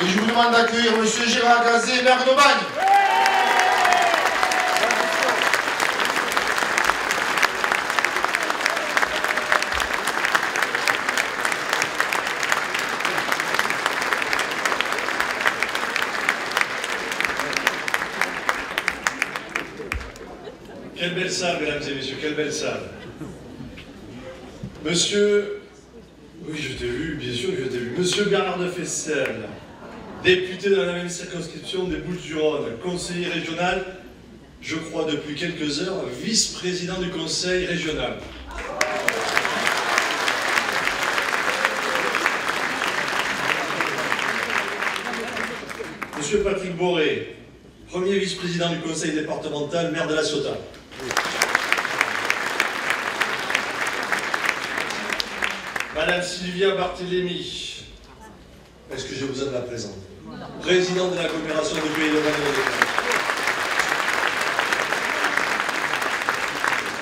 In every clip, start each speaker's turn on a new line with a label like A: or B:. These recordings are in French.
A: Et je vous demande d'accueillir M. Gérard Gazé, maire d'Aubagne.
B: Quelle belle salle, mesdames et messieurs, quelle belle salle. Monsieur, oui, je t'ai vu, bien sûr que je t'ai vu. Monsieur Bernard de Fessel, député dans la même circonscription des Bouches-du-Rhône, conseiller régional, je crois depuis quelques heures, vice-président du conseil régional. Monsieur Patrick Boré, premier vice-président du conseil départemental, maire de La Ciotat. Madame Sylvia Barthélémy, est-ce que j'ai besoin de la présenter? Présidente de la coopération du Pays de Aubagne.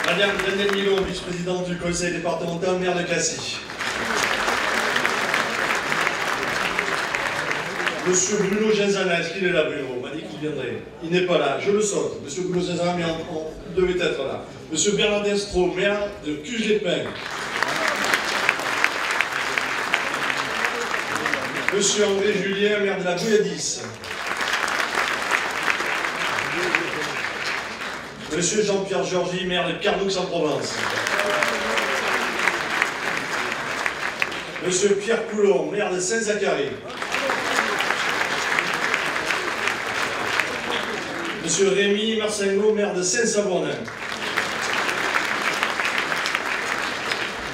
B: Madame Danielle Milon, vice-présidente du conseil départemental, maire de Cassis. Monsieur Bruno Genzana, est-ce qu'il est là, Bruno? On m'a dit qu'il viendrait. Il n'est pas là, je le saute. Monsieur Bruno Genzana, mais on devait être là. Monsieur Bernard Destro, maire de Cuges-les-Pins. Monsieur André Julien, maire de la Bouilladisse. Monsieur Jean-Pierre Georgy, maire de Carnoux-en-Provence. Monsieur Pierre Coulon, maire de Saint-Zacharie. Monsieur Rémy Marcingo, maire de Saint-Savornin.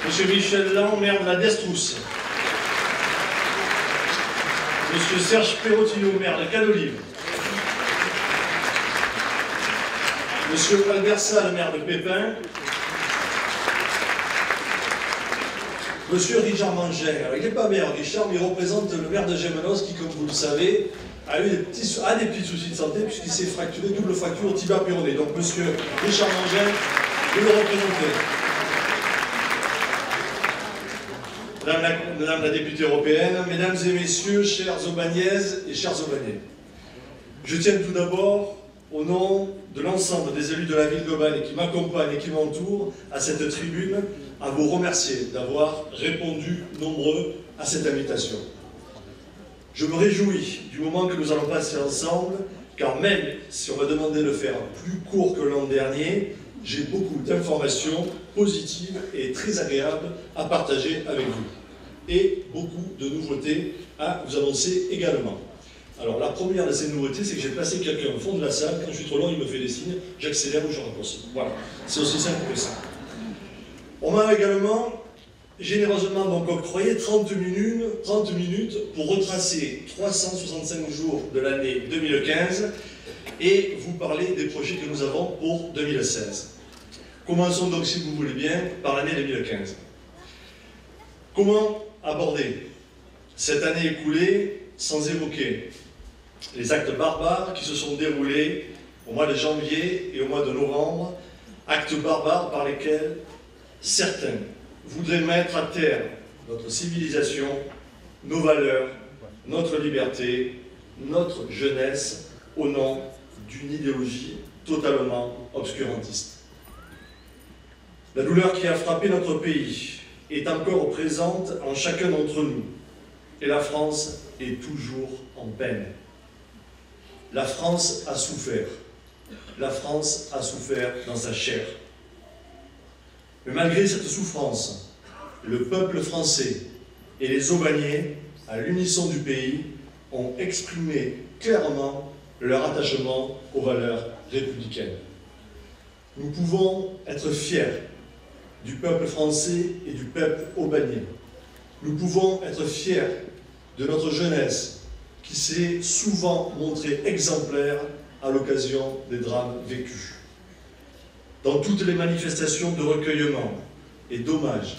B: Monsieur Michel Lang, maire de la Destrousse. Monsieur Serge Perrotino, maire de Canolive. Monsieur Albert Salle, maire de Pépin. Monsieur Richard Mangin, alors il n'est pas maire Richard, mais il représente le maire de Gémenos qui, comme vous le savez, a eu des petits soucis de santé puisqu'il s'est fracturé, double fracture tibia péroné. Donc monsieur Richard Mangin, vous le représentez. Madame la députée européenne, mesdames et messieurs, chères Aubagnaises et chers Aubagnais, je tiens tout d'abord, au nom de l'ensemble des élus de la ville d'Aubagne qui m'accompagnent et qui m'entourent à cette tribune, à vous remercier d'avoir répondu nombreux à cette invitation. Je me réjouis du moment que nous allons passer ensemble, car même si on m'a demandé de faire plus court que l'an dernier, j'ai beaucoup d'informations positives et très agréables à partager avec vous. Et beaucoup de nouveautés à vous annoncer également. Alors la première de ces nouveautés, c'est que j'ai placé quelqu'un au fond de la salle. Quand je suis trop long, il me fait des signes, j'accélère ou je raccourcis. Voilà, c'est aussi simple que ça. On m'a également généreusement donc octroyé 30 minutes pour retracer 365 jours de l'année 2015 et vous parler des projets que nous avons pour 2016. Commençons donc, si vous voulez bien, par l'année 2015. Comment aborder cette année écoulée sans évoquer les actes barbares qui se sont déroulés au mois de janvier et au mois de novembre, actes barbares par lesquels certains voudraient mettre à terre notre civilisation, nos valeurs, notre liberté, notre jeunesse, au nom d'une idéologie totalement obscurantiste. La douleur qui a frappé notre pays est encore présente en chacun d'entre nous, et la France est toujours en peine. La France a souffert. La France a souffert dans sa chair. Mais malgré cette souffrance, le peuple français et les Aubagnais, à l'unisson du pays, ont exprimé clairement leur attachement aux valeurs républicaines. Nous pouvons être fiers du peuple français et du peuple aubagnais. Nous pouvons être fiers de notre jeunesse qui s'est souvent montrée exemplaire à l'occasion des drames vécus. Dans toutes les manifestations de recueillement et d'hommage,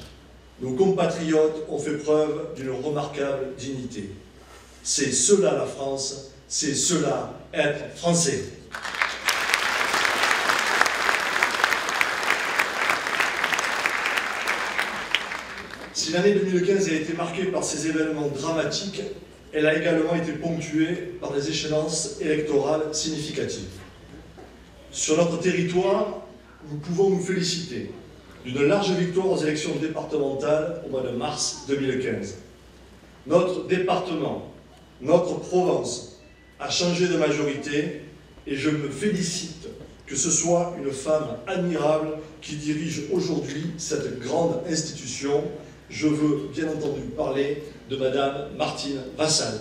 B: nos compatriotes ont fait preuve d'une remarquable dignité. C'est cela la France, c'est cela être français. Si l'année 2015 a été marquée par ces événements dramatiques, elle a également été ponctuée par des échéances électorales significatives. Sur notre territoire, nous pouvons nous féliciter d'une large victoire aux élections départementales au mois de mars 2015. Notre département, notre Provence, a changé de majorité et je me félicite que ce soit une femme admirable qui dirige aujourd'hui cette grande institution. Je veux bien entendu parler de Madame Martine Vassal.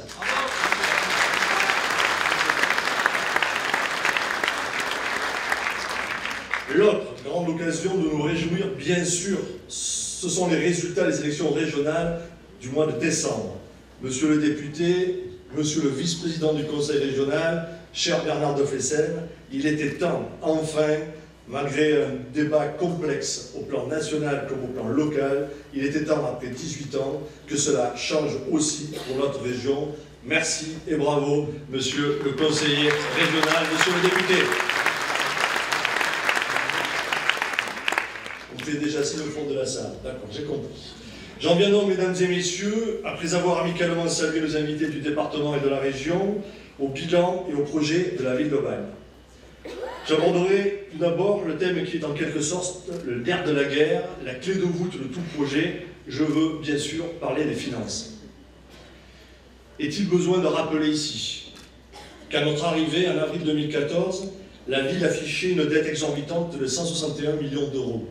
B: L'autre grande occasion de nous réjouir, bien sûr, ce sont les résultats des élections régionales du mois de décembre. Monsieur le député, monsieur le vice-président du conseil régional, cher Bernard de Flessel, il était temps, enfin, malgré un débat complexe au plan national comme au plan local, il était temps, après 18 ans, que cela change aussi pour notre région. Merci et bravo, monsieur le conseiller régional, monsieur le député. On fait déjà signe au fond de la salle. D'accord, j'ai compris. J'en viens donc, mesdames et messieurs, après avoir amicalement salué nos invités du département et de la région, au bilan et au projet de la ville d'Aubagne. J'aborderai tout d'abord le thème qui est en quelque sorte le nerf de la guerre, la clé de voûte de tout projet. Je veux bien sûr parler des finances. Est-il besoin de rappeler ici qu'à notre arrivée en avril 2014, la ville affichait une dette exorbitante de 161 millions d'euros.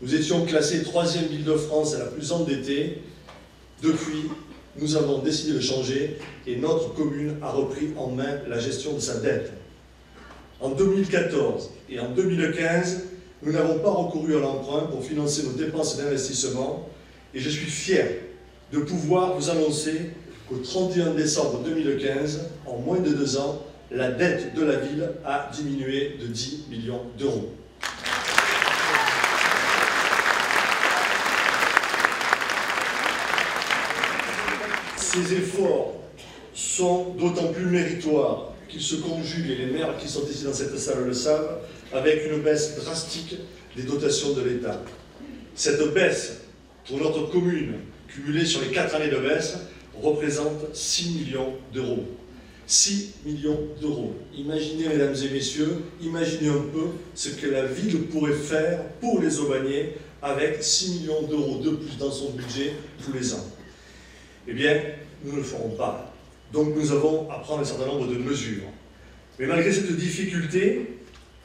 B: Nous étions classés 3e ville de France et la plus endettée. Depuis, nous avons décidé de changer et notre commune a repris en main la gestion de sa dette. En 2014 et en 2015, nous n'avons pas recouru à l'emprunt pour financer nos dépenses d'investissement et je suis fier de pouvoir vous annoncer qu'au 31 décembre 2015, en moins de 2 ans, la dette de la ville a diminué de 10 millions d'euros. Ces efforts sont d'autant plus méritoires qu'ils se conjuguent, et les maires qui sont ici dans cette salle le savent, avec une baisse drastique des dotations de l'État. Cette baisse, pour notre commune, cumulée sur les 4 années de baisse, représente 6 millions d'euros. 6 millions d'euros. Imaginez, mesdames et messieurs, imaginez un peu ce que la ville pourrait faire pour les Aubagnais avec 6 millions d'euros de plus dans son budget tous les ans. Eh bien, nous ne le ferons pas. Donc nous avons à prendre un certain nombre de mesures. Mais malgré cette difficulté,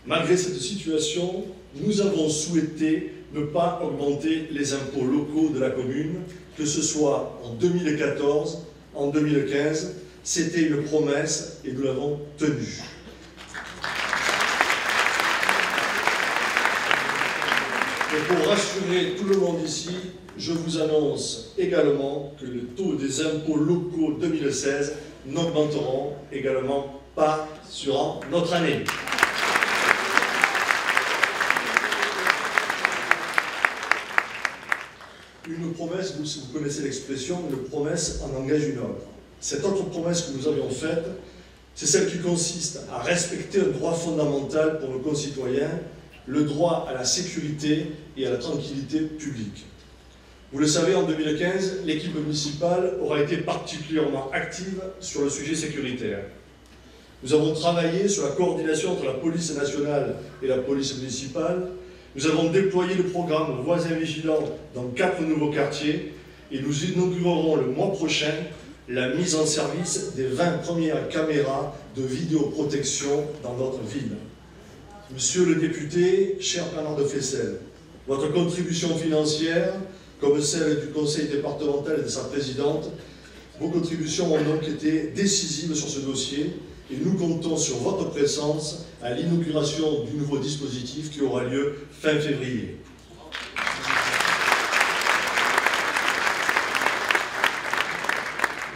B: malgré cette situation, nous avons souhaité ne pas augmenter les impôts locaux de la commune, que ce soit en 2014, en 2015. C'était une promesse et nous l'avons tenue. Et pour rassurer tout le monde ici, je vous annonce également que le taux des impôts locaux 2016 n'augmenteront également pas durant notre année. Une promesse, vous connaissez l'expression, une promesse en engage une autre. Cette autre promesse que nous avions faite, c'est celle qui consiste à respecter un droit fondamental pour nos concitoyens, le droit à la sécurité et à la tranquillité publique. Vous le savez, en 2015, l'équipe municipale aura été particulièrement active sur le sujet sécuritaire. Nous avons travaillé sur la coordination entre la police nationale et la police municipale. Nous avons déployé le programme Voisins Vigilants dans 4 nouveaux quartiers et nous inaugurerons le mois prochain la mise en service des 20 premières caméras de vidéoprotection dans notre ville. Monsieur le député, cher Bernard de Flessel, votre contribution financière, comme celle du conseil départemental et de sa présidente, vos contributions ont donc été décisives sur ce dossier et nous comptons sur votre présence à l'inauguration du nouveau dispositif qui aura lieu fin février.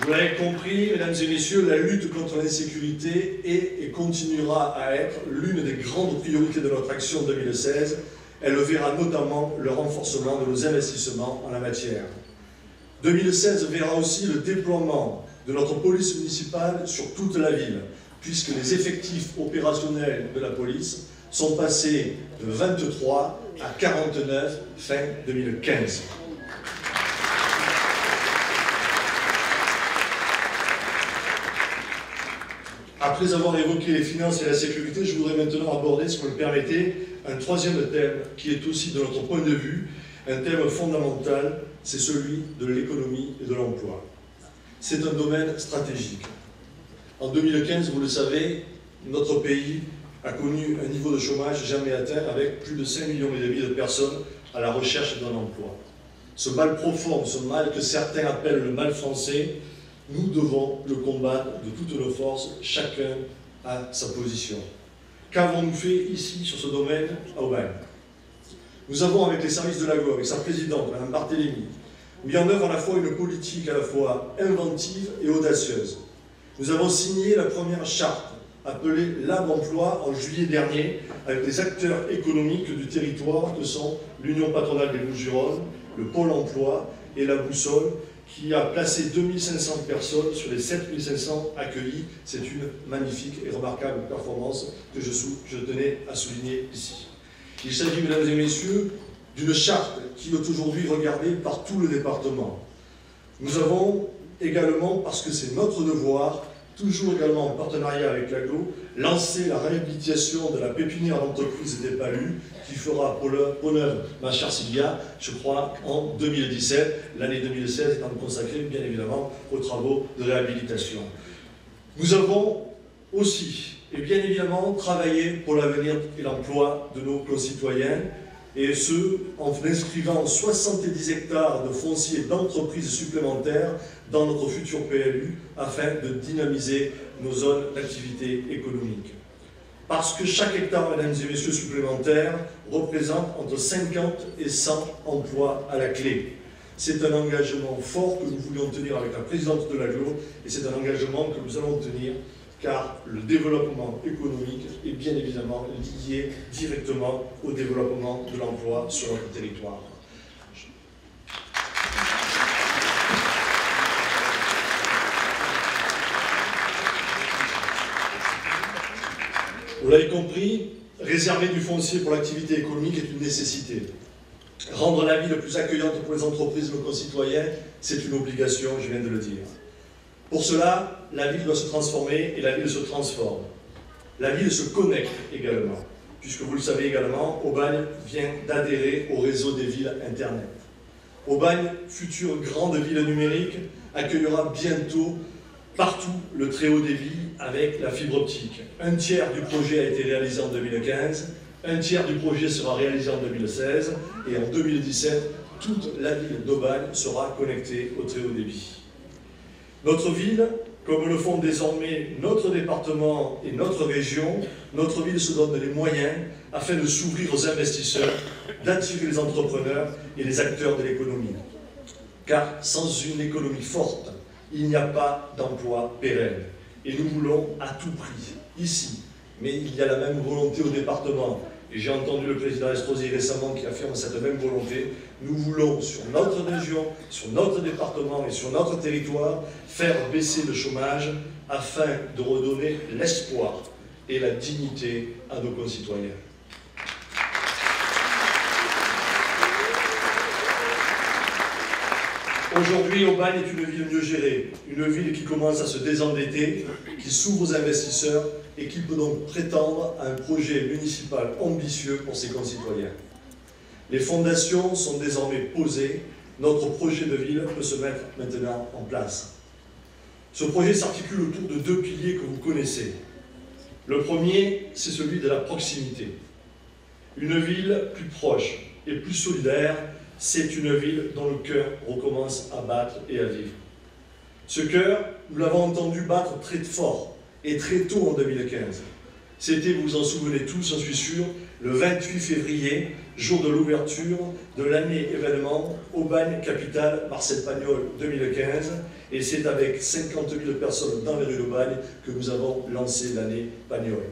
B: Vous l'avez compris, mesdames et messieurs, la lutte contre l'insécurité est et continuera à être l'une des grandes priorités de notre action 2016. Elle verra notamment le renforcement de nos investissements en la matière. 2016 verra aussi le déploiement de notre police municipale sur toute la ville, puisque les effectifs opérationnels de la police sont passés de 23 à 49 fin 2015. Après avoir évoqué les finances et la sécurité, je voudrais maintenant aborder, si vous me le permettez, un troisième thème qui est aussi, de notre point de vue, un thème fondamental, c'est celui de l'économie et de l'emploi. C'est un domaine stratégique. En 2015, vous le savez, notre pays a connu un niveau de chômage jamais atteint avec plus de 5,5 millions de personnes à la recherche d'un emploi. Ce mal profond, ce mal que certains appellent le mal français, nous devons le combattre de toutes nos forces, chacun à sa position. Qu'avons-nous fait ici, sur ce domaine, à Aubagne? Nous avons, avec les services de l'AGLO, avec sa présidente, Mme Barthélémy, mis en œuvre à la fois une politique à la fois inventive et audacieuse. Nous avons signé la première charte, appelée Lab Emploi, en juillet dernier, avec les acteurs économiques du territoire que sont l'Union patronale des Bouches-du-Rhône, le Pôle emploi et la Boussole, qui a placé 2500 personnes sur les 7500 accueillis. C'est une magnifique et remarquable performance que je tenais à souligner ici. Il s'agit, mesdames et messieurs, d'une charte qui est aujourd'hui regardée par tout le département. Nous avons également, parce que c'est notre devoir, toujours également en partenariat avec l'AGLO, lancé la réhabilitation de la pépinière d'entreprise des Palus, qui fera peau neuve, ma chère Sylvia, je crois, en 2017, l'année 2016 étant consacrée, bien évidemment, aux travaux de réhabilitation. Nous avons aussi, et bien évidemment, travaillé pour l'avenir et l'emploi de nos concitoyens, et ce, en inscrivant 70 hectares de foncier d'entreprises supplémentaires dans notre futur PLU, afin de dynamiser nos zones d'activité économique. Parce que chaque hectare, mesdames et messieurs, supplémentaire représente entre 50 et 100 emplois à la clé. C'est un engagement fort que nous voulions tenir avec la présidente de l'AGLO, et c'est un engagement que nous allons tenir, car le développement économique est bien évidemment lié directement au développement de l'emploi sur notre territoire. Vous l'avez compris, réserver du foncier pour l'activité économique est une nécessité. Rendre la ville plus accueillante pour les entreprises et nos concitoyens, c'est une obligation, je viens de le dire. Pour cela, la ville doit se transformer et la ville se transforme. La ville se connecte également, puisque vous le savez également, Aubagne vient d'adhérer au réseau des villes Internet. Aubagne, future grande ville numérique, accueillera bientôt partout le très haut débit avec la fibre optique. Un tiers du projet a été réalisé en 2015, un tiers du projet sera réalisé en 2016 et en 2017, toute la ville d'Aubagne sera connectée au très haut débit. Notre ville, comme le font désormais notre département et notre région, notre ville se donne les moyens afin de s'ouvrir aux investisseurs, d'attirer les entrepreneurs et les acteurs de l'économie. Car sans une économie forte, il n'y a pas d'emploi pérenne. Et nous voulons à tout prix, ici, mais il y a la même volonté au département. Et j'ai entendu le président Estrosi récemment qui affirme cette même volonté. Nous voulons, sur notre région, sur notre département et sur notre territoire, faire baisser le chômage afin de redonner l'espoir et la dignité à nos concitoyens. Aujourd'hui, Aubagne est une ville mieux gérée, une ville qui commence à se désendetter, qui s'ouvre aux investisseurs et qui peut donc prétendre à un projet municipal ambitieux pour ses concitoyens. Les fondations sont désormais posées, notre projet de ville peut se mettre maintenant en place. Ce projet s'articule autour de deux piliers que vous connaissez. Le premier, c'est celui de la proximité. Une ville plus proche et plus solidaire, c'est une ville dont le cœur recommence à battre et à vivre. Ce cœur, nous l'avons entendu battre très fort et très tôt en 2015. C'était, vous vous en souvenez tous, j'en suis sûr, le 28 février, jour de l'ouverture de l'année événement Aubagne Capitale Marcel Pagnol 2015. Et c'est avec 50 000 personnes dans les rues d'Aubagne que nous avons lancé l'année Pagnol.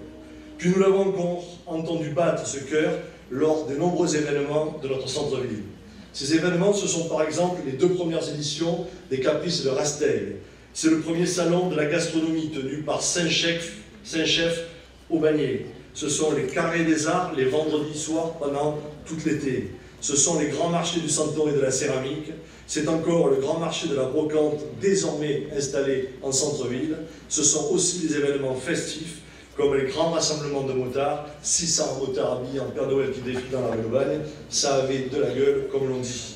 B: Puis nous l'avons encore entendu battre ce cœur lors des nombreux événements de notre centre-ville. Ces événements, ce sont par exemple les 2 premières éditions des Caprices de Rasteil. C'est le premier salon de la gastronomie tenu par Saint-Chef Aubagné. Ce sont les Carrés des Arts les vendredis soirs pendant tout l'été. Ce sont les grands marchés du Santon et de la céramique. C'est encore le grand marché de la brocante, désormais installé en centre-ville. Ce sont aussi des événements festifs, comme les grands rassemblements de motards, 600 motards habillés en Père Noël qui défilent dans la rue d'Aubagne. Ça avait de la gueule, comme l'on dit.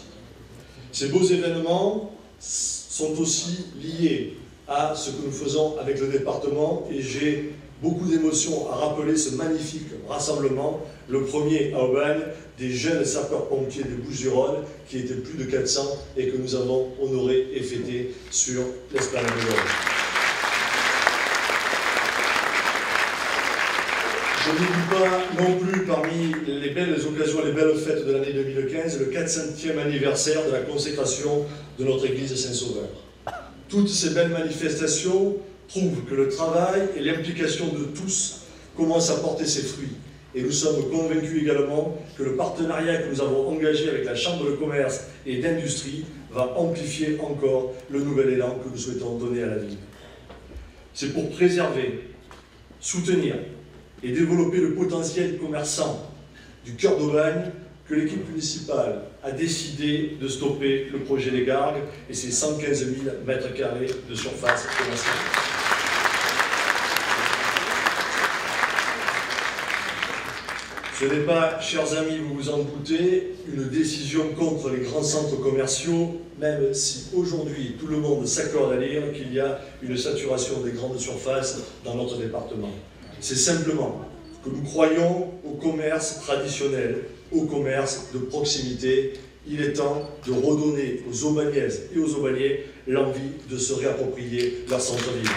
B: Ces beaux événements sont aussi liés à ce que nous faisons avec le département, et j'ai beaucoup d'émotions à rappeler ce magnifique rassemblement, le premier à Aubagne, des jeunes sapeurs-pompiers des Bouches-du-Rhône, qui étaient plus de 400 et que nous avons honoré et fêté sur l'Esplanade de l'Aubagne. Je n'oublie pas non plus, parmi les belles occasions, les belles fêtes de l'année 2015, le 400e anniversaire de la consécration de notre église Saint-Sauveur. Toutes ces belles manifestations prouvent que le travail et l'implication de tous commencent à porter ses fruits. Et nous sommes convaincus également que le partenariat que nous avons engagé avec la Chambre de commerce et d'industrie va amplifier encore le nouvel élan que nous souhaitons donner à la ville. C'est pour préserver, soutenir et développer le potentiel commerçant du cœur d'Aubagne que l'équipe municipale a décidé de stopper le projet des Gargues et ses 115 000 mètres carrés de surface commerciale. Ce n'est pas, chers amis, vous vous en doutez, une décision contre les grands centres commerciaux, même si aujourd'hui tout le monde s'accorde à dire qu'il y a une saturation des grandes surfaces dans notre département. C'est simplement que nous croyons au commerce traditionnel, au commerce de proximité. Il est temps de redonner aux Aubagnaises et aux Aubagnais l'envie de se réapproprier leur centre-ville.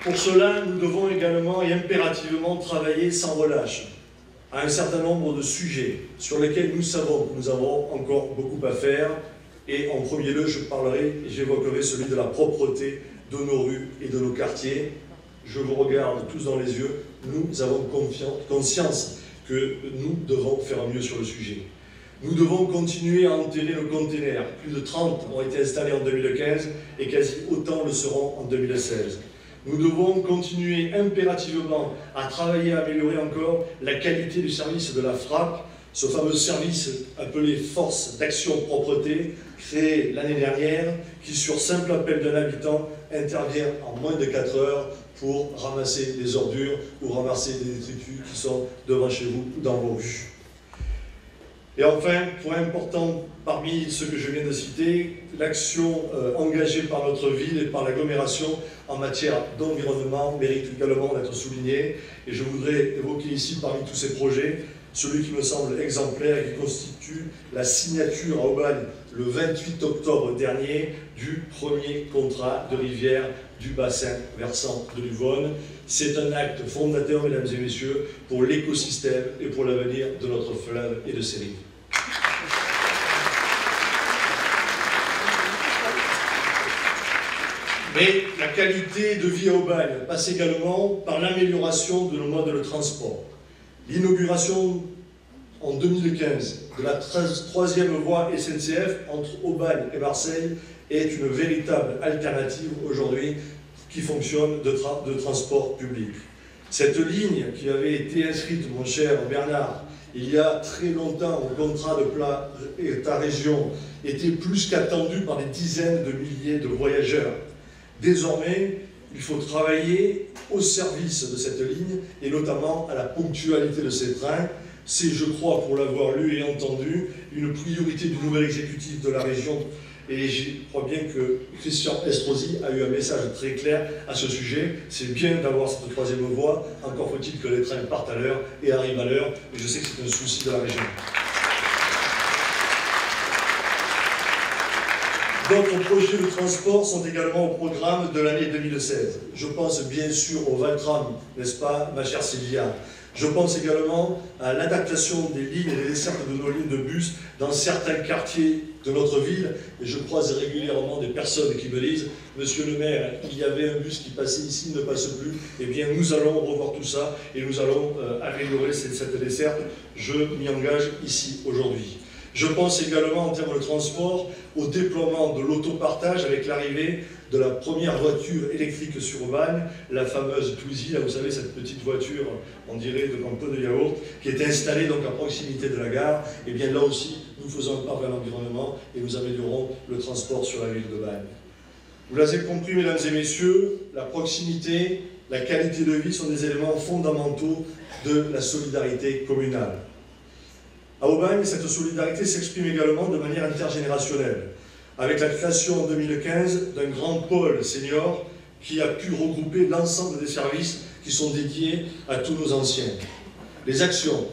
B: Pour cela, nous devons également et impérativement travailler sans relâche à un certain nombre de sujets sur lesquels nous savons que nous avons encore beaucoup à faire. Et en premier lieu, je parlerai et j'évoquerai celui de la propreté de nos rues et de nos quartiers. Je vous regarde tous dans les yeux, nous avons conscience que nous devons faire mieux sur le sujet. Nous devons continuer à enterrer nos containers. Plus de 30 ont été installés en 2015 et quasi autant le seront en 2016. Nous devons continuer impérativement à travailler à améliorer encore la qualité du service de la FRAP, ce fameux service appelé Force d'Action Propreté, créé l'année dernière, qui sur simple appel d'un habitant intervient en moins de 4 heures pour ramasser des ordures ou ramasser des détritus qui sont devant chez vous ou dans vos rues. Et enfin, point important parmi ceux que je viens de citer, l'action engagée par notre ville et par l'agglomération en matière d'environnement mérite également d'être soulignée. Et je voudrais évoquer ici, parmi tous ces projets, celui qui me semble exemplaire et qui constitue la signature à Aubagne le 28 octobre dernier du premier contrat de rivière du bassin versant de l'Yvonne. C'est un acte fondateur, mesdames et messieurs, pour l'écosystème et pour l'avenir de notre fleuve et de ses rives. Mais la qualité de vie à Aubagne passe également par l'amélioration de nos modes de transport. L'inauguration en 2015 de la 3e voie SNCF entre Aubagne et Marseille est une véritable alternative aujourd'hui qui fonctionne de transport public. Cette ligne qui avait été inscrite, mon cher Bernard, il y a très longtemps au contrat de plan État-région, était plus qu'attendue par des dizaines de milliers de voyageurs. Désormais, il faut travailler au service de cette ligne et notamment à la ponctualité de ces trains. C'est, je crois, pour l'avoir lu et entendu, une priorité du nouvel exécutif de la région. Et je crois bien que Christian Estrosi a eu un message très clair à ce sujet. C'est bien d'avoir cette 3e voie, encore faut-il que les trains partent à l'heure et arrivent à l'heure. Et je sais que c'est un souci de la région. D'autres projets de transport sont également au programme de l'année 2016. Je pense bien sûr au Valtram, n'est-ce pas, ma chère Sylvia? Je pense également à l'adaptation des lignes et des dessertes de nos lignes de bus dans certains quartiers de notre ville. Et je croise régulièrement des personnes qui me disent « Monsieur le maire, il y avait un bus qui passait ici, il ne passe plus. » Eh bien, nous allons revoir tout ça et nous allons améliorer cette desserte. Je m'y engage ici aujourd'hui. Je pense également en termes de transport au déploiement de l'autopartage avec l'arrivée de la première voiture électrique sur Aubagne, la fameuse Twizy, là vous savez cette petite voiture, on dirait de un peu de yaourt, qui est installée donc à proximité de la gare. Et bien là aussi, nous faisons un pas vers l'environnement et nous améliorons le transport sur la ville d'Aubagne. Vous l'avez compris, mesdames et messieurs, la proximité, la qualité de vie sont des éléments fondamentaux de la solidarité communale. À Aubagne, cette solidarité s'exprime également de manière intergénérationnelle, avec la création en 2015 d'un grand pôle senior qui a pu regrouper l'ensemble des services qui sont dédiés à tous nos anciens. Les actions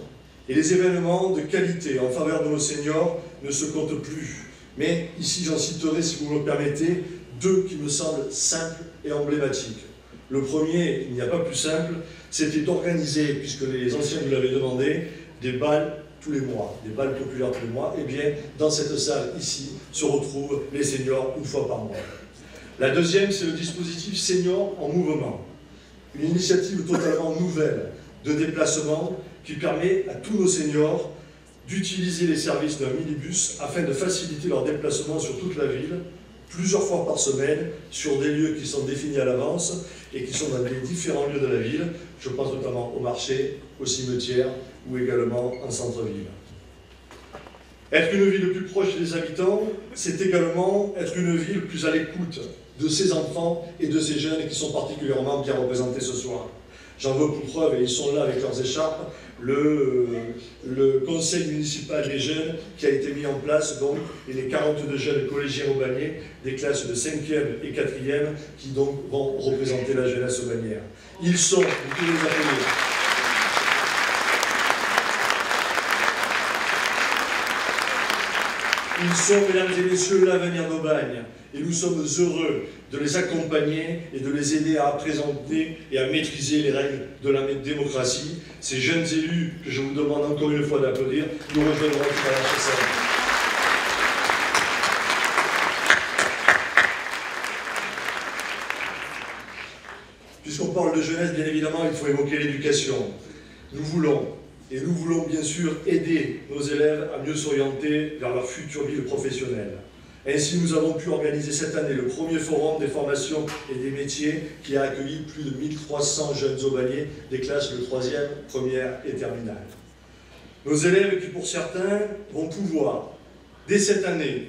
B: et les événements de qualité en faveur de nos seniors ne se comptent plus. Mais ici, j'en citerai, si vous me le permettez, deux qui me semblent simples et emblématiques. Le premier, il n'y a pas plus simple, c'était d'organiser, puisque les anciens nous l'avaient demandé, des balles tous les mois, des balles populaires tous les mois. Et bien, dans cette salle ici, se retrouvent les seniors une fois par mois. La deuxième, c'est le dispositif Seniors en Mouvement. Une initiative totalement nouvelle de déplacement qui permet à tous nos seniors d'utiliser les services d'un minibus afin de faciliter leur déplacement sur toute la ville, plusieurs fois par semaine, sur des lieux qui sont définis à l'avance et qui sont dans les différents lieux de la ville. Je pense notamment au marché, au cimetière ou également en centre-ville. Être une ville plus proche des habitants, c'est également être une ville plus à l'écoute de ces enfants et de ces jeunes qui sont particulièrement bien représentés ce soir. J'en veux pour preuve, et ils sont là avec leurs écharpes, le conseil municipal des jeunes qui a été mis en place, donc, et les 42 jeunes collégiens aubagnais des classes de 5e et 4e qui donc vont représenter la jeunesse aubagnère. Ils sont, vous pouvez les appeler, ils sont, mesdames et messieurs, l'avenir d'Aubagne. Et nous sommes heureux de les accompagner et de les aider à présenter et à maîtriser les règles de la démocratie. Ces jeunes élus, que je vous demande encore une fois d'applaudir, nous rejoindront tout à l'heure chez ça. Puisqu'on parle de jeunesse, bien évidemment, il faut évoquer l'éducation. Nous voulons bien sûr aider nos élèves à mieux s'orienter vers leur future vie professionnelle. Ainsi, nous avons pu organiser cette année le premier forum des formations et des métiers qui a accueilli plus de 1300 jeunes aubagnais des classes de 3e, 1re et terminale. Nos élèves qui, pour certains, vont pouvoir, dès cette année,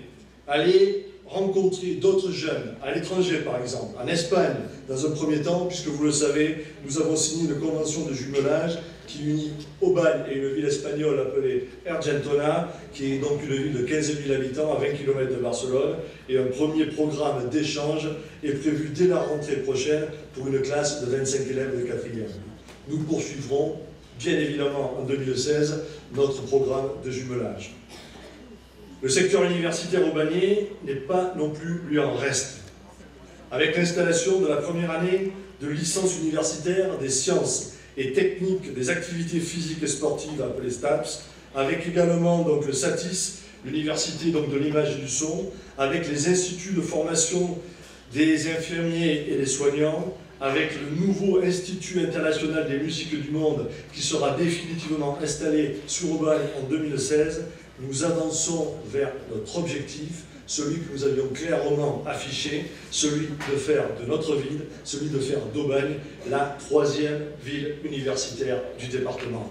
B: aller rencontrer d'autres jeunes, à l'étranger par exemple, en Espagne, dans un premier temps, puisque vous le savez, nous avons signé une convention de jumelage qui unit Aubagne et une ville espagnole appelée Argentona, qui est donc une ville de 15 000 habitants à 20 km de Barcelone, et un premier programme d'échange est prévu dès la rentrée prochaine pour une classe de 25 élèves de 4e. Nous poursuivrons, bien évidemment en 2016, notre programme de jumelage. Le secteur universitaire aubagnais n'est pas non plus lui en reste. Avec l'installation de la première année de licence universitaire des sciences et techniques des activités physiques et sportives appelées STAPS, avec également donc, le SATIS, l'université donc, de l'image et du son, avec les instituts de formation des infirmiers et des soignants, avec le nouveau Institut international des musiques du monde qui sera définitivement installé sur Aubagne en 2016, nous avançons vers notre objectif, celui que nous avions clairement affiché, celui de faire de notre ville, celui de faire d'Aubagne la 3e ville universitaire du département.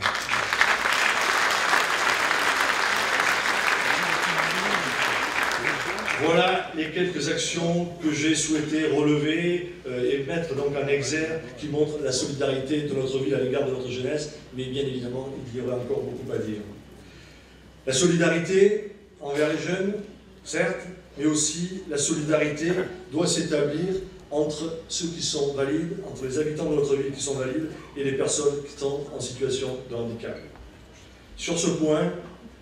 B: Voilà les quelques actions que j'ai souhaité relever et mettre donc en exergue qui montrent la solidarité de notre ville à l'égard de notre jeunesse, mais bien évidemment, il y aurait encore beaucoup à dire. La solidarité envers les jeunes, certes, mais aussi la solidarité doit s'établir entre ceux qui sont valides, entre les habitants de notre ville qui sont valides et les personnes qui sont en situation de handicap. Sur ce point,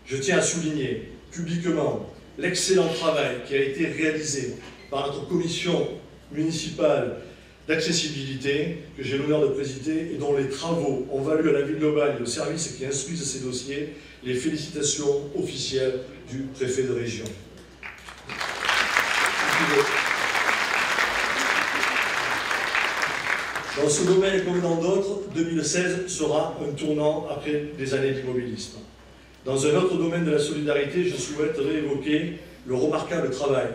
B: je tiens à souligner publiquement l'excellent travail qui a été réalisé par notre commission municipale d'accessibilité, que j'ai l'honneur de présider, et dont les travaux ont valu à la ville d'Aubagne, le service qui instruise ces dossiers, les félicitations officielles du préfet de région. Dans ce domaine comme dans d'autres, 2016 sera un tournant après des années d'immobilisme. Dans un autre domaine de la solidarité, je souhaiterais évoquer le remarquable travail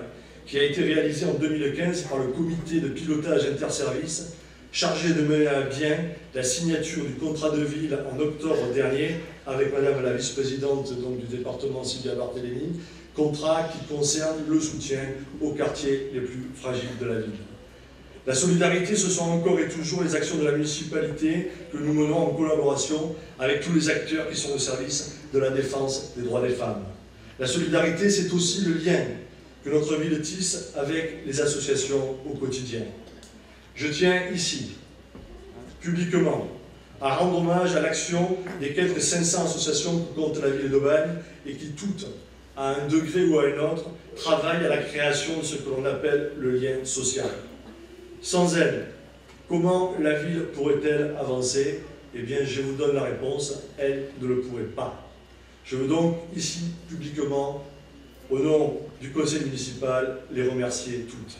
B: qui a été réalisé en 2015 par le comité de pilotage interservice chargé de mener à bien la signature du contrat de ville en octobre dernier avec Madame la vice-présidente du département Sylvia Barthélémy, contrat qui concerne le soutien aux quartiers les plus fragiles de la ville. La solidarité, ce sont encore et toujours les actions de la municipalité que nous menons en collaboration avec tous les acteurs qui sont au service de la défense des droits des femmes. La solidarité, c'est aussi le lien que notre ville tisse avec les associations au quotidien. Je tiens ici, publiquement, à rendre hommage à l'action des quelques 500 associations que compte la ville d'Aubagne et qui toutes, à un degré ou à un autre, travaillent à la création de ce que l'on appelle le lien social. Sans elles, comment la ville pourrait-elle avancer? Eh bien, je vous donne la réponse, elle ne le pourrait pas. Je veux donc ici, publiquement, au nom du conseil municipal, les remercier toutes.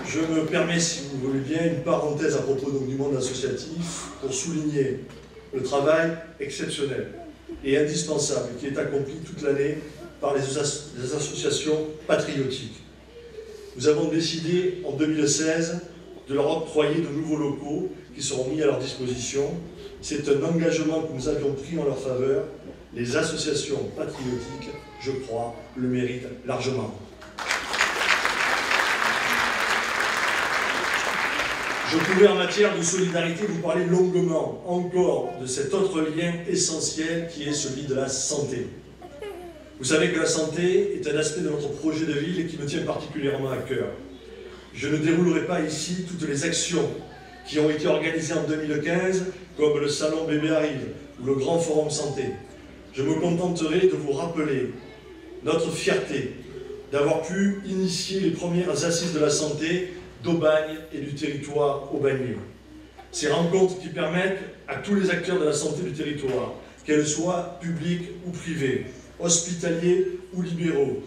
B: Je me permets, si vous voulez bien, une parenthèse à propos donc, du monde associatif pour souligner le travail exceptionnel et indispensable qui est accompli toute l'année par les associations patriotiques. Nous avons décidé en 2016 de leur octroyer de nouveaux locaux qui seront mis à leur disposition. C'est un engagement que nous avions pris en leur faveur. Les associations patriotiques, je crois, le méritent largement. Je pourrais en matière de solidarité vous parler longuement encore de cet autre lien essentiel qui est celui de la santé. Vous savez que la santé est un aspect de notre projet de ville qui me tient particulièrement à cœur. Je ne déroulerai pas ici toutes les actions qui ont été organisées en 2015, comme le Salon Bébé Arrive ou le Grand Forum Santé. Je me contenterai de vous rappeler notre fierté d'avoir pu initier les premières assises de la santé d'Aubagne et du territoire aubagnais. Ces rencontres qui permettent à tous les acteurs de la santé du territoire, qu'elles soient publiques ou privées, hospitaliers ou libéraux,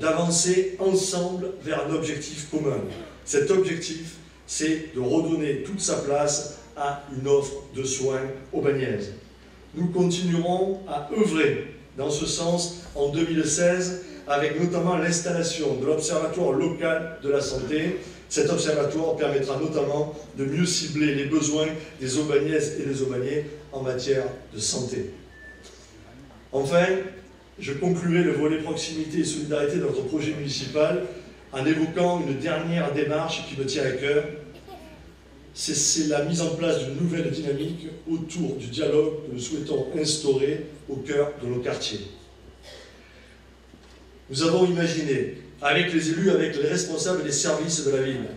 B: d'avancer ensemble vers un objectif commun. Cet objectif, c'est de redonner toute sa place à une offre de soins aubagnaise. Nous continuerons à œuvrer dans ce sens en 2016 avec notamment l'installation de l'Observatoire local de la santé. Cet observatoire permettra notamment de mieux cibler les besoins des Aubagnaises et des Aubagnais en matière de santé. Enfin, je conclurai le volet proximité et solidarité de notre projet municipal en évoquant une dernière démarche qui me tient à cœur. C'est la mise en place d'une nouvelle dynamique autour du dialogue que nous souhaitons instaurer au cœur de nos quartiers. Nous avons imaginé, avec les élus, avec les responsables des services de la ville,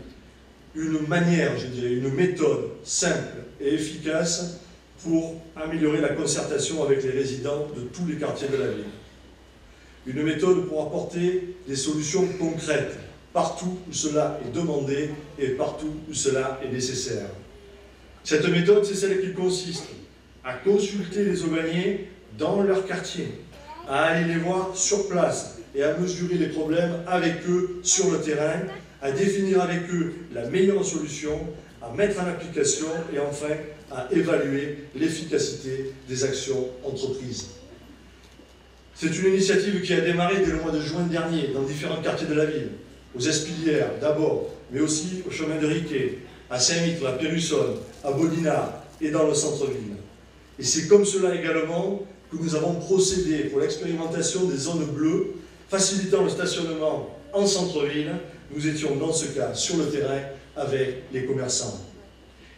B: une manière, je dirais, une méthode simple et efficace pour améliorer la concertation avec les résidents de tous les quartiers de la ville. Une méthode pour apporter des solutions concrètes, partout où cela est demandé et partout où cela est nécessaire. Cette méthode, c'est celle qui consiste à consulter les Aubagnais dans leur quartier, à aller les voir sur place et à mesurer les problèmes avec eux sur le terrain, à définir avec eux la meilleure solution, à mettre en application et enfin à évaluer l'efficacité des actions entreprises. C'est une initiative qui a démarré dès le mois de juin dernier dans différents quartiers de la ville, aux Espilières d'abord, mais aussi au chemin de Riquet, à Saint-Mitre, à Pérussonne, à Bodinard et dans le centre-ville. Et c'est comme cela également que nous avons procédé pour l'expérimentation des zones bleues, facilitant le stationnement en centre-ville. Nous étions dans ce cas sur le terrain avec les commerçants.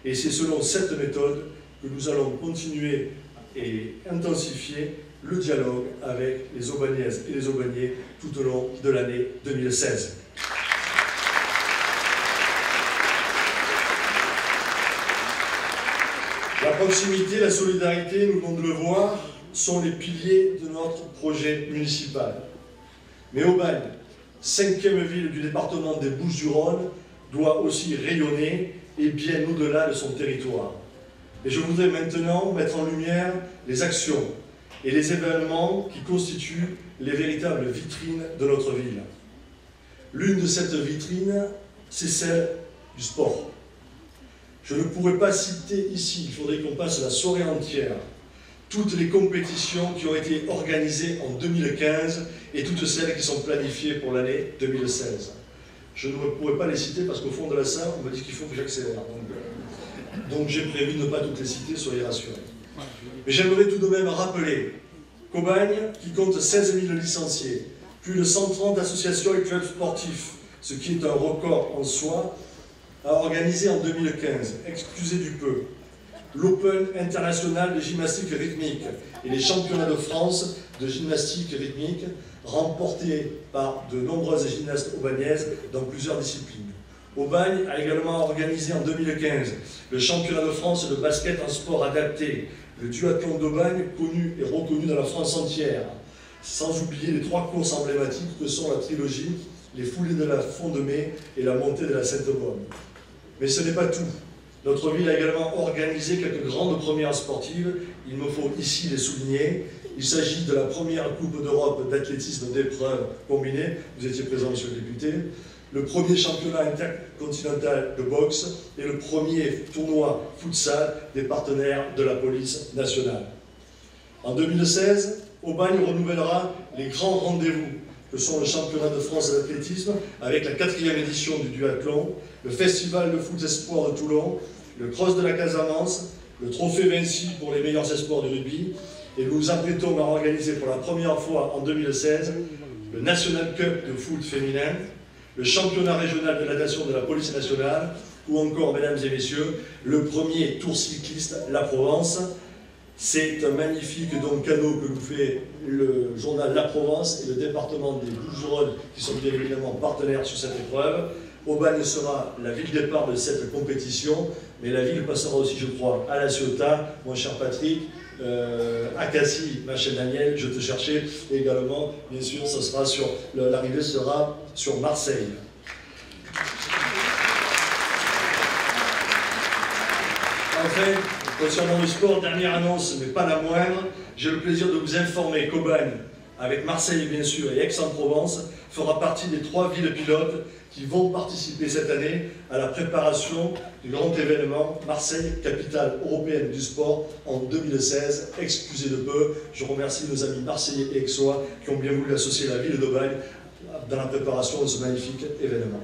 B: Et c'est selon cette méthode que nous allons continuer et intensifier le dialogue avec les Aubagnaises et les Aubagnais tout au long de l'année 2016. La proximité, la solidarité, nous venons de le voir, sont les piliers de notre projet municipal. Mais Aubagne, 5e ville du département des Bouches-du-Rhône, doit aussi rayonner et bien au-delà de son territoire. Et je voudrais maintenant mettre en lumière les actions et les événements qui constituent les véritables vitrines de notre ville. L'une de ces vitrines, c'est celle du sport. Je ne pourrais pas citer ici, il faudrait qu'on passe la soirée entière, toutes les compétitions qui ont été organisées en 2015 et toutes celles qui sont planifiées pour l'année 2016. Je ne pourrais pas les citer parce qu'au fond de la salle, on me dit qu'il faut que j'accélère. Donc j'ai prévu de ne pas toutes les citer, soyez rassurés. Mais j'aimerais tout de même rappeler qu'Aubagne, qui compte 16 000 licenciés, plus de 130 associations et clubs sportifs, ce qui est un record en soi, a organisé en 2015, excusez du peu, l'Open international de gymnastique rythmique et les championnats de France de gymnastique rythmique, remportés par de nombreuses gymnastes aubagnaises dans plusieurs disciplines. Aubagne a également organisé en 2015 le championnat de France de basket en sport adapté, le duathlon d'Aubagne, connu et reconnu dans la France entière, sans oublier les 3 courses emblématiques que sont la trilogie, les foulées de la Fond de Mai et la montée de la Sainte-Baume. Mais ce n'est pas tout. Notre ville a également organisé quelques grandes premières sportives, il me faut ici les souligner. Il s'agit de la première Coupe d'Europe d'athlétisme d'épreuves combinées, vous étiez présent, monsieur le député, le premier championnat intercontinental de boxe et le premier tournoi futsal des partenaires de la police nationale. En 2016, Aubagne renouvellera les grands rendez-vous que sont le championnat de France d'athlétisme avec la 4e édition du duathlon, le festival de foot espoir de Toulon, le cross de la Casamance, le trophée Vinci pour les meilleurs espoirs du rugby, et nous nous apprêtons à organiser pour la première fois en 2016 le National Cup de foot féminin, le championnat régional de natation de la police nationale, ou encore, mesdames et messieurs, le premier tour cycliste La Provence. C'est un magnifique cadeau que nous fait le journal La Provence et le département des Bouches-du-Rhône, qui sont bien évidemment partenaires sur cette épreuve. Aubagne sera la ville départ de cette compétition, mais la ville passera aussi, je crois, à La Ciotat, mon cher Patrick, à Cassis, ma chère Daniel, je te cherchais, et également, bien sûr, l'arrivée sera sur Marseille. Enfin, concernant le sport, dernière annonce, mais pas la moindre, j'ai le plaisir de vous informer qu'Aubagne, avec Marseille bien sûr et Aix-en-Provence, fera partie des 3 villes pilotes qui vont participer cette année à la préparation du grand événement Marseille, capitale européenne du sport en 2016. Excusez de peu, je remercie nos amis marseillais et aixois qui ont bien voulu associer la ville d'Aubagne dans la préparation de ce magnifique événement.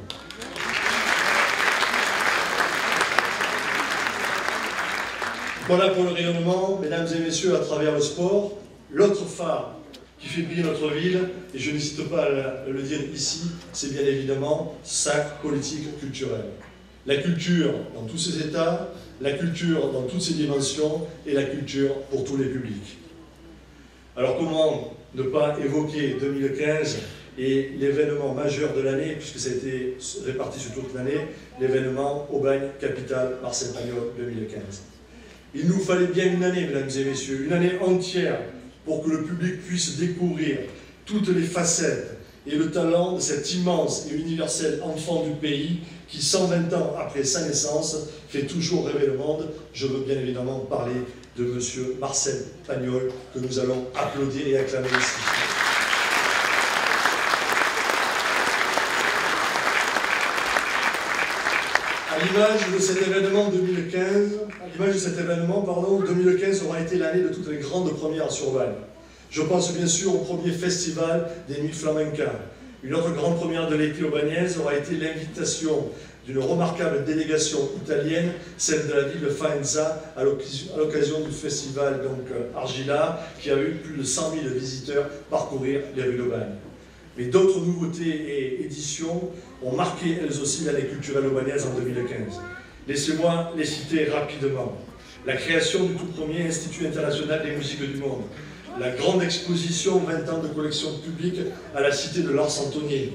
B: Voilà pour le rayonnement, mesdames et messieurs, à travers le sport. L'autre phare qui fait briller notre ville, et je n'hésite pas à le dire ici, c'est bien évidemment sa politique culturelle. La culture dans tous ses états, la culture dans toutes ses dimensions, et la culture pour tous les publics. Alors comment ne pas évoquer 2015 et l'événement majeur de l'année, puisque ça a été réparti sur toute l'année, l'événement Aubagne, capitale Marseille-Pagnol 2015. Il nous fallait bien une année, mesdames et messieurs, une année entière pour que le public puisse découvrir toutes les facettes et le talent de cet immense et universel enfant du pays qui, 120 ans après sa naissance, fait toujours rêver le monde. Je veux bien évidemment parler de M. Marcel Pagnol, que nous allons applaudir et acclamer ici. À l'image de cet événement 2015 aura été l'année de toutes les grandes premières sur Aubagne. Je pense bien sûr au premier festival des Nuits Flamenca. Une autre grande première de l'été aubagnaise aura été l'invitation d'une remarquable délégation italienne, celle de la ville de Faenza, à l'occasion du festival Argila, qui a eu plus de 100 000 visiteurs parcourir les rues d'Aubagne. Mais d'autres nouveautés et éditions ont marqué elles aussi l'année culturelle aubagnaise en 2015. Laissez-moi les citer rapidement. La création du tout premier Institut international des musiques du monde, la grande exposition 20 ans de collection publique à la Cité de l'Art Santonnier,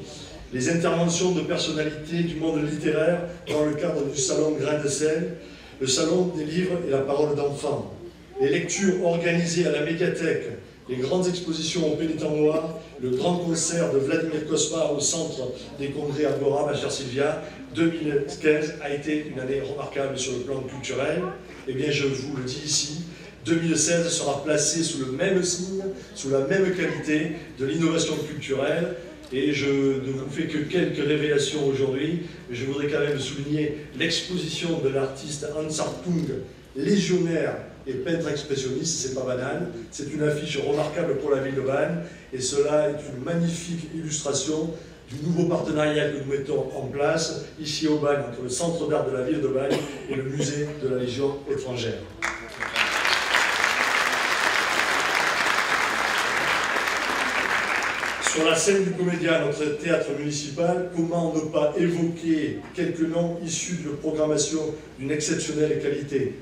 B: les interventions de personnalités du monde littéraire dans le cadre du salon Grain de Sel, le salon des livres et la parole d'enfants, les lectures organisées à la médiathèque, les grandes expositions au Pénétangois, le grand concert de Vladimir Cosma au centre des congrès Agora, ma chère Sylvia. 2015 a été une année remarquable sur le plan culturel. Eh bien, je vous le dis ici, 2016 sera placé sous le même signe, sous la même qualité de l'innovation culturelle. Et je ne vous fais que quelques révélations aujourd'hui, mais je voudrais quand même souligner l'exposition de l'artiste Hans Hartung, légionnaire et peintre expressionniste, c'est pas banal, c'est une affiche remarquable pour la ville de Vannes, et cela est une magnifique illustration du nouveau partenariat que nous mettons en place ici au Vannes entre le Centre d'art de la ville de Vannes et le musée de la Légion étrangère. Sur la scène du Comédia, notre théâtre municipal, comment ne pas évoquer quelques noms issus d'une programmation d'une exceptionnelle qualité?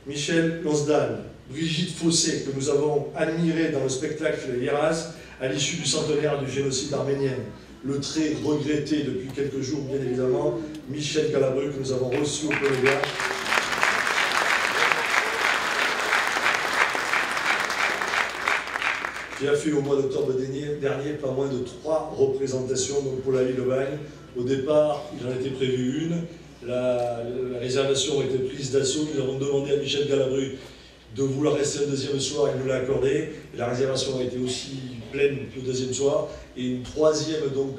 B: Michel Lonsdal, Brigitte Fossé, que nous avons admiré dans le spectacle Hieras à l'issue du centenaire du génocide arménien. Le très regretté depuis quelques jours, bien évidemment, Michel Galabru, que nous avons reçu au Comédia. Qui a fait au mois d'octobre dernier pas moins de 3 représentations donc pour la ville de Vannes. Au départ, il en était prévu une. La réservation a été prise d'assaut. Nous avons demandé à Michel Galabru de vouloir rester un deuxième soir, il nous l'a accordé. Et la réservation a été aussi pleine le deuxième soir. Et une troisième donc,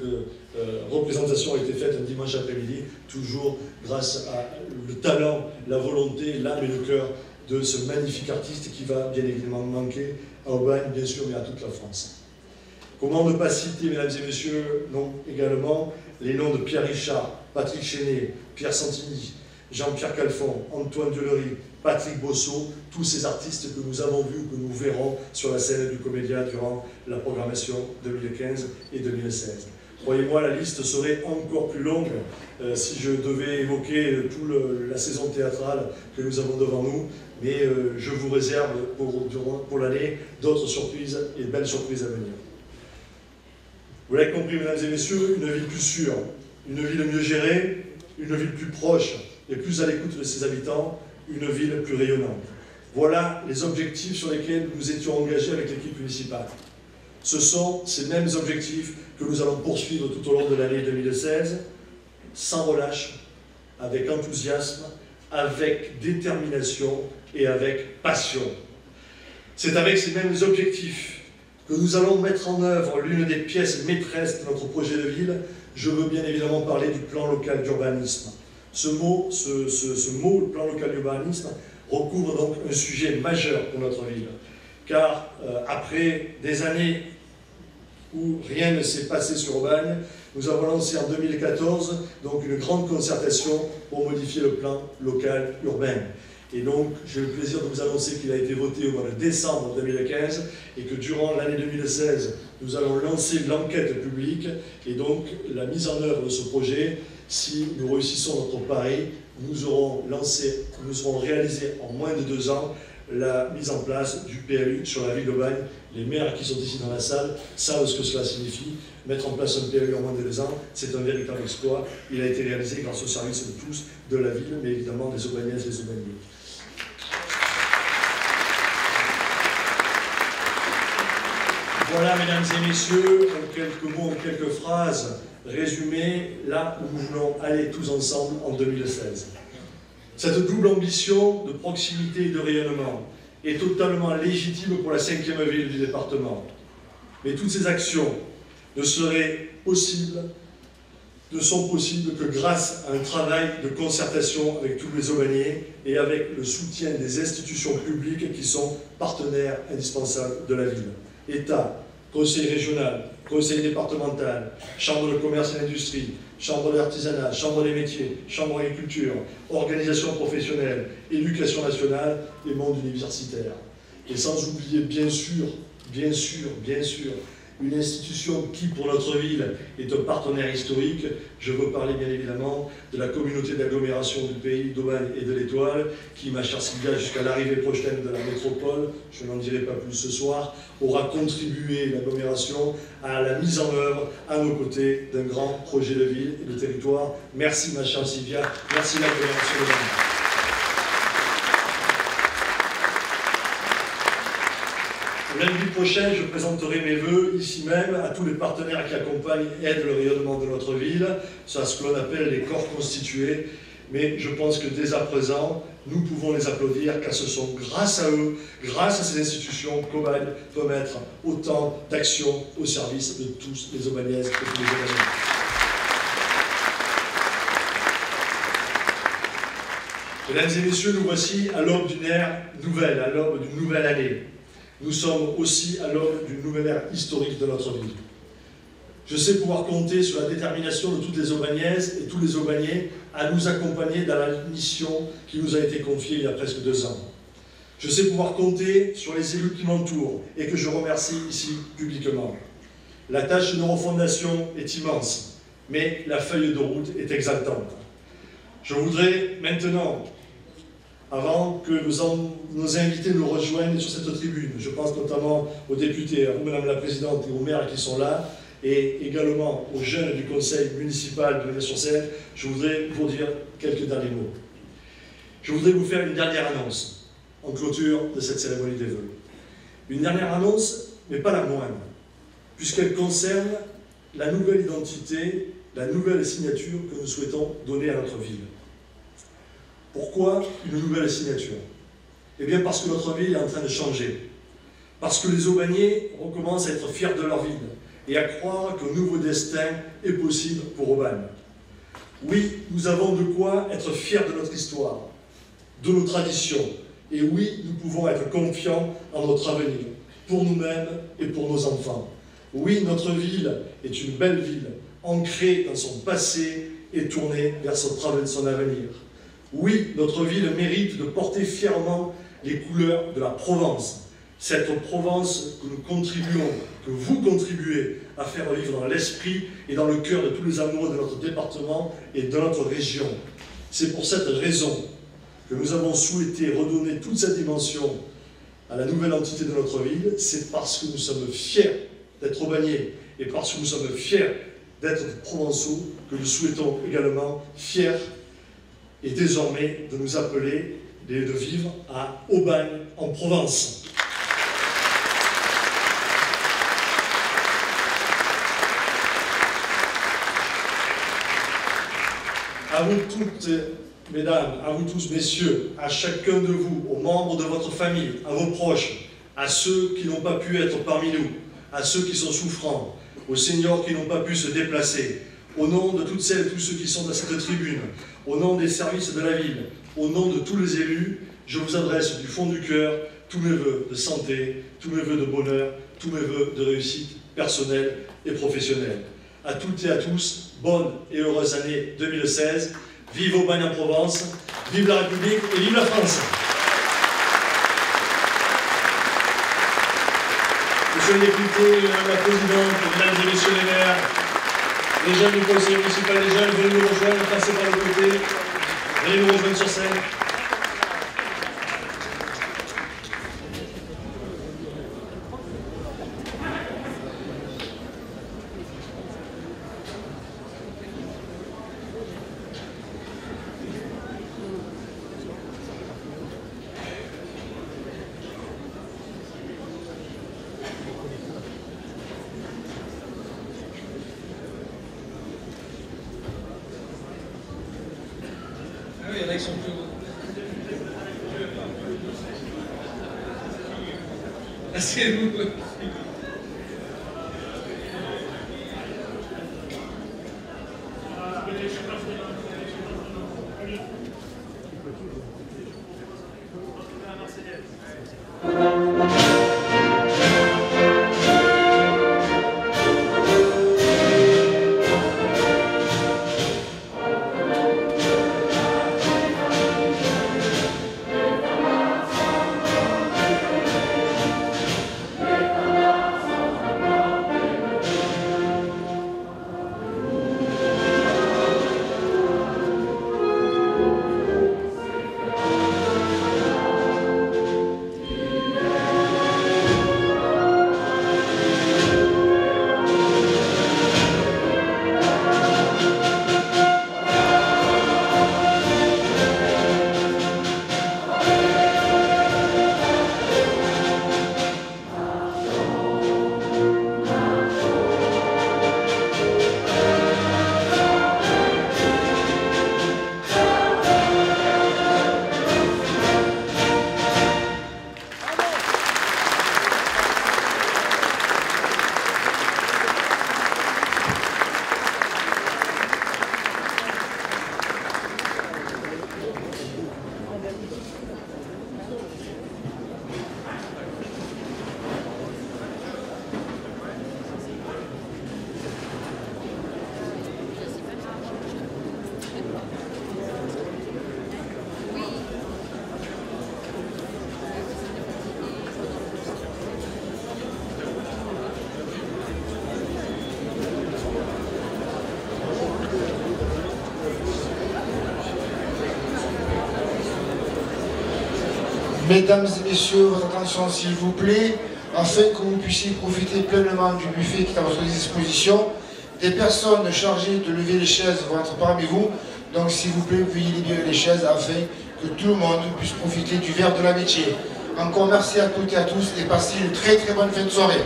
B: représentation a été faite un dimanche après-midi, toujours grâce à le talent, la volonté, l'âme et le cœur de ce magnifique artiste qui va bien évidemment manquer à Aubagne, bien sûr, mais à toute la France. Comment ne pas citer, mesdames et messieurs, non, également les noms de Pierre Richard, Patrick Chenet, Pierre Santini, Jean-Pierre Calfon, Antoine Dulery, Patrick Bosso, tous ces artistes que nous avons vus, que nous verrons sur la scène du Comédia durant la programmation 2015 et 2016. Croyez-moi, la liste serait encore plus longue si je devais évoquer toute la saison théâtrale que nous avons devant nous, mais je vous réserve pour l'année d'autres surprises et de belles surprises à venir. Vous l'avez compris, mesdames et messieurs, une ville plus sûre, une ville mieux gérée, une ville plus proche et plus à l'écoute de ses habitants, une ville plus rayonnante. Voilà les objectifs sur lesquels nous étions engagés avec l'équipe municipale. Ce sont ces mêmes objectifs que nous allons poursuivre tout au long de l'année 2016, sans relâche, avec enthousiasme, avec détermination et avec passion. C'est avec ces mêmes objectifs que nous allons mettre en œuvre l'une des pièces maîtresses de notre projet de ville. Je veux bien évidemment parler du plan local d'urbanisme. Ce mot, le plan local d'urbanisme, recouvre donc un sujet majeur pour notre ville. Car après des années où rien ne s'est passé sur Aubagne, nous avons lancé en 2014 donc une grande concertation pour modifier le plan local urbain. Et donc, j'ai le plaisir de vous annoncer qu'il a été voté au mois de décembre 2015 et que durant l'année 2016, nous allons lancer l'enquête publique et donc la mise en œuvre de ce projet. Si nous réussissons notre pari, nous aurons réalisé en moins de 2 ans la mise en place du PLU sur la ville d'Aubagne. Les maires qui sont ici dans la salle savent ce que cela signifie. Mettre en place un PLU en moins de 2 ans, c'est un véritable exploit. Il a été réalisé grâce au service de tous, de la ville, mais évidemment des Aubagnaises et des Aubagnais. Voilà, mesdames et messieurs, en quelques mots, en quelques phrases, résumé là où nous voulons aller tous ensemble en 2016. Cette double ambition de proximité et de rayonnement est totalement légitime pour la 5e ville du département. Mais toutes ces actions ne sont possibles que grâce à un travail de concertation avec tous les Aubagnais et avec le soutien des institutions publiques qui sont partenaires indispensables de la ville. État, conseil régional, conseil départemental, chambre de commerce et d'industrie, chambre d'artisanat, chambre des métiers, chambre d'agriculture, organisation professionnelle, éducation nationale et monde universitaire. Et sans oublier bien sûr, une institution qui, pour notre ville, est un partenaire historique. Je veux parler bien évidemment de la communauté d'agglomération du pays d'Aubagne et de l'Étoile, qui, ma chère Sylvia, jusqu'à l'arrivée prochaine de la métropole, je n'en dirai pas plus ce soir, aura contribué, l'agglomération, à la mise en œuvre, à nos côtés, d'un grand projet de ville et de territoire. Merci, ma chère Sylvia, merci l'agglomération d'Aubagne. Lundi prochain, je présenterai mes vœux ici même à tous les partenaires qui accompagnent et aident le rayonnement de notre ville. C'est ce que l'on appelle les corps constitués. mais je pense que dès à présent, nous pouvons les applaudir, car ce sont grâce à eux, grâce à ces institutions, qu'Aubagne peut mettre autant d'actions au service de tous les Aubagnaises et tous les Aubagnais. Mesdames et messieurs, nous voici à l'aube d'une ère nouvelle, à l'aube d'une nouvelle année. Nous sommes aussi à l'aube d'une nouvelle ère historique de notre vie. Je sais pouvoir compter sur la détermination de toutes les Aubagnaises et tous les Aubagnais à nous accompagner dans la mission qui nous a été confiée il y a presque 2 ans. Je sais pouvoir compter sur les élus qui m'entourent et que je remercie ici publiquement. La tâche de refondation est immense, mais la feuille de route est exaltante. Je voudrais maintenant, avant que nos invités nous rejoignent sur cette tribune, je pense notamment aux députés, à vous, Madame la Présidente, et aux maires qui sont là, et également aux jeunes du conseil municipal de Monnaies-sur-Seine, je voudrais vous dire quelques derniers mots. Je voudrais vous faire une dernière annonce en clôture de cette cérémonie des vœux. Une dernière annonce, mais pas la moindre, puisqu'elle concerne la nouvelle identité, la nouvelle signature que nous souhaitons donner à notre ville. Pourquoi une nouvelle signature? Eh bien parce que notre ville est en train de changer, parce que les Aubagnais recommencent à être fiers de leur ville, et à croire qu'un nouveau destin est possible pour Aubagne. Oui, nous avons de quoi être fiers de notre histoire, de nos traditions, et oui, nous pouvons être confiants en notre avenir, pour nous-mêmes et pour nos enfants. Oui, notre ville est une belle ville, ancrée dans son passé et tournée vers son avenir. Oui, notre ville mérite de porter fièrement les couleurs de la Provence, cette Provence que nous contribuons, que vous contribuez à faire vivre dans l'esprit et dans le cœur de tous les amoureux de notre département et de notre région. C'est pour cette raison que nous avons souhaité redonner toute cette dimension à la nouvelle entité de notre ville. C'est parce que nous sommes fiers d'être Aubagnais et parce que nous sommes fiers d'être provençaux que nous souhaitons également fiers et désormais de nous appeler et de vivre à Aubagne en Provence. À vous toutes, mesdames, à vous tous, messieurs, à chacun de vous, aux membres de votre famille, à vos proches, à ceux qui n'ont pas pu être parmi nous, à ceux qui sont souffrants, aux seniors qui n'ont pas pu se déplacer, au nom de toutes celles et tous ceux qui sont à cette tribune, au nom des services de la ville, au nom de tous les élus, je vous adresse du fond du cœur tous mes vœux de santé, tous mes vœux de bonheur, tous mes vœux de réussite personnelle et professionnelle. À toutes et à tous, bonne et heureuse année 2016. Vive Aubagne en Provence, vive la République et vive la France. Monsieur le député, Madame la Présidente, Mesdames et Messieurs les maires, les jeunes du conseil municipal, les jeunes, venez nous rejoindre, passez par le côté, venez nous rejoindre sur scène.
C: Il y en a qui sont plus hauts. Asseyez-vous.
A: Mesdames et messieurs, votre attention s'il vous plaît, afin que vous puissiez profiter pleinement du buffet qui est à votre disposition. Des personnes chargées de lever les chaises vont être parmi vous, donc s'il vous plaît, veuillez libérer les chaises afin que tout le monde puisse profiter du verre de l'amitié. Encore merci à toutes et à tous et passez une très très bonne fin de soirée.